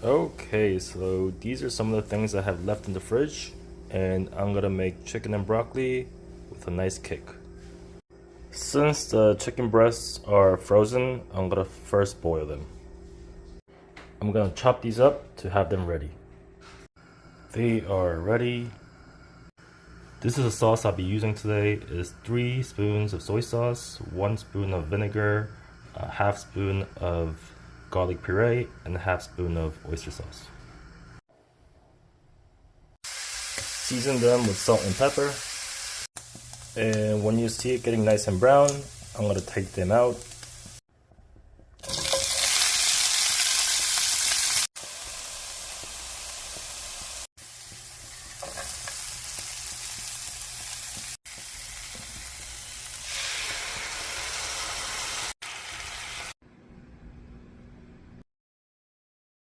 Okay, so these are some of the things I have left in the fridge, and I'm gonna make chicken and broccoli with a nice kick. Since the chicken breasts are frozen, I'm gonna first boil them. I'm gonna chop these up to have them ready. They are ready. This is a sauce I'll be using today. It's 3 spoons of soy sauce, 1 spoon of vinegar, a half spoon of garlic puree, and a half spoon of oyster sauce. Season them with salt and pepper. And when you see it getting nice and brown, I'm gonna take them out